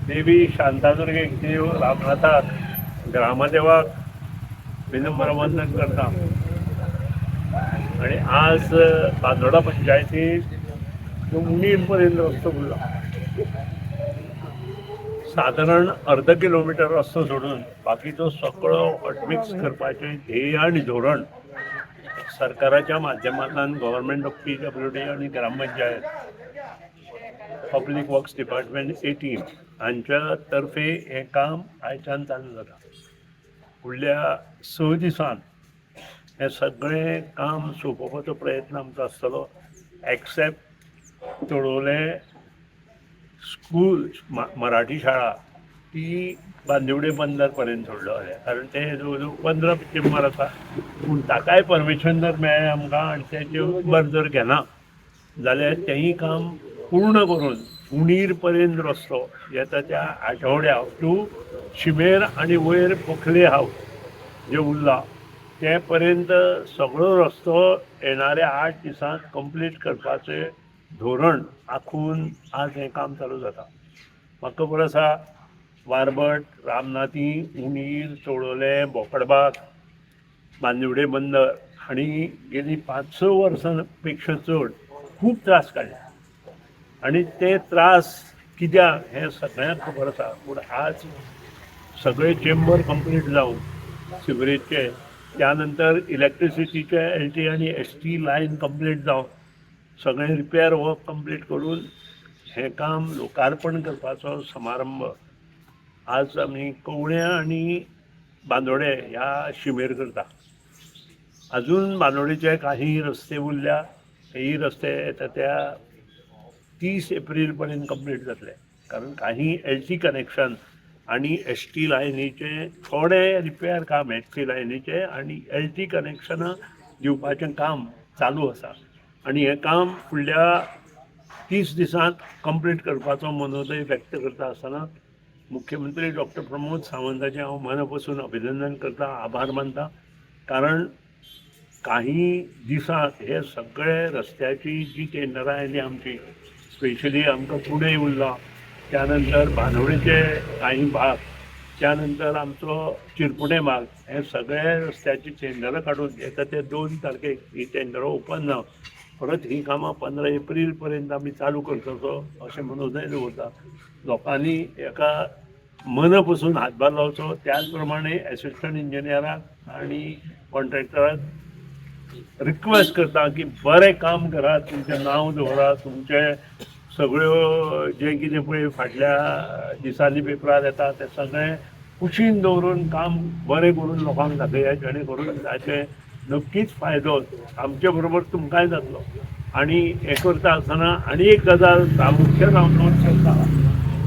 देवी शांतादुर्गे देव रामनाथाक ग्रामदेवाक विनम्र वंदन करता। आणि आज बांदोडा पंचायतीत उंडीर पर्यंत रस्तो उरला। साधारण अर्ध किलोमीटर रस्तो सोडून बाकीचो सगळो हॉटमिक्स करपाचें ध्येय आणि धोरण सरकाराच्या माध्यमांतल्यान गव्हर्नमेंट ऑफ PWD आणि ग्रामपंचायत पब्लीक वर्क्स डिपार्टमेंट 18 हांच्या तर्फे हें काम आयच्यान चालू जाता। फुडल्या 6 दिसान हें सगळें काम सोंपोवपाचो प्रयत्न आमचो आसतलो। एक्सेप्ट चोडवले स्कूल मराठी शाळा ती बांदिवडे बंदर पर्यंत सोडलो कारण ते जवळ जवळ 15 चेंबर आसा, पूण ताकाय परमिशन जर मेळ्ळें आमकां आनी तेचे उबर जर घेना जाल्यार तेंय काम पूर्ण करून उंडीर पर्यंत रस्तो येता त्या आठवड्या टू शिमेर आनी वयर पोखले हावस जे उरला ते पर्यंत सगळो रस्तो येणाऱ्या 8 दिसांत कंप्लीट करपाचें धोरण आखून आज हें काम चालू जाता। म्हाका खबर आसा वारबट, रामनाथी, उंडीर, चोडोले, बोकडबाग, बांदिवडे बंदर हांणी गेली 5-6 वर्सां पेक्षा चड खूब त्रास काडले आणि ते त्रास कित्याक हें सगळ्यांक खबर आसा। पूण आज सगळे चेंबर कंप्लीट जावन सिवरेजचे त्या नंतर इलेक्ट्रिसिटीचे LT आणि ST लायन कंप्लीट जावन सगळें रिपेर वर्क कंप्लीट करून हें काम लोकार्पण करपाचो समारंभ आज आमी कवळ्या आनी बांदोडे ह्या शिमेर करता। अजून बांदोडेचे काही रस्ते उरल्या, हेय रस्ते येता त्या 30 एप्रिल पर्यंत कंप्लीट जातले कारण काही LT कनेक्शन आणि ST लायनीचे थोडे रिपेर काम ST लायनीचे आणि LT कनेक्शनां दिवपाचें काम चालू आसा आणि हें काम फुडल्या 30 दिसांत कंप्लीट करपाचो मनोदय व्यक्त करता आसतना मुख्यमंत्री डॉक्टर प्रमोद सावंताचें हांव मनापासून अभिनंदन करता, आभार मानता कारण काही दिसांत हे सगळे रस्त्याची जी टेंडरां आयली आमची स्पेशली आमकां पुणे उरला, त्यानंतर बांदोडेचे काही भाग, त्यानंतर आमचो चिरपुणे भाग हे सगळे रस्त्याची टेंडरां काडून येता ते 2 तारखेक ही टेंडरां ओपन जावन परत ही कामां 15 एप्रिल पर्यंत आमी चालू करपाचो अशें मनोदय दवरता। लोकांनी हेका मनपासून हातभार लावचो। त्याच प्रमाणे एसिस्टंट इंजिनियराक आनी कॉन्ट्रॅक्टराक रिक्वेस्ट करता की बरें काम करात, तुमचें नांव दवरात, तुमचे सगळ्यो जे कितें पळय फाटल्या दिसांनी पेपरार येता ते सगळें कुशीन दवरून काम बरें करून लोकांक दाखयात जेणे करून ताचे नक्कीच फायदो आमचे बरोबर तुमकांय जातलो। आणि हें करता आसतना आनी एक गजाल प्रामुख्यान हांव नोट करता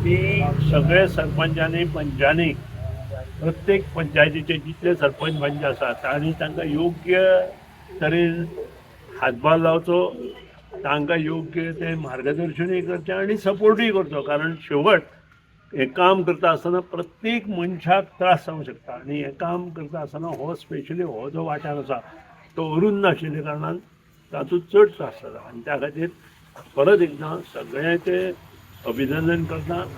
की सगळे सरपंचांनी पंचांनी प्रत्येक पंचायतीचे जितले सरपंच पंच आसात तांणी तांकां योग्य तरेन हातभार लावचो, तांकां योग्य ते मार्गदर्शनय करचें आनी सपोर्टूय करचो कारण शेवट हें काम करता आसतना प्रत्येक मनशाक त्रास जावंक शकता आनी हें काम करता आसतना हो स्पेशली हो जो वाठार आसा तो अरुंद आशिल्ल्या कारणान तातूंत चड त्रास जाता आनी त्या खातीर परत एकदां सगळ्यांचें अभिनंदन करता।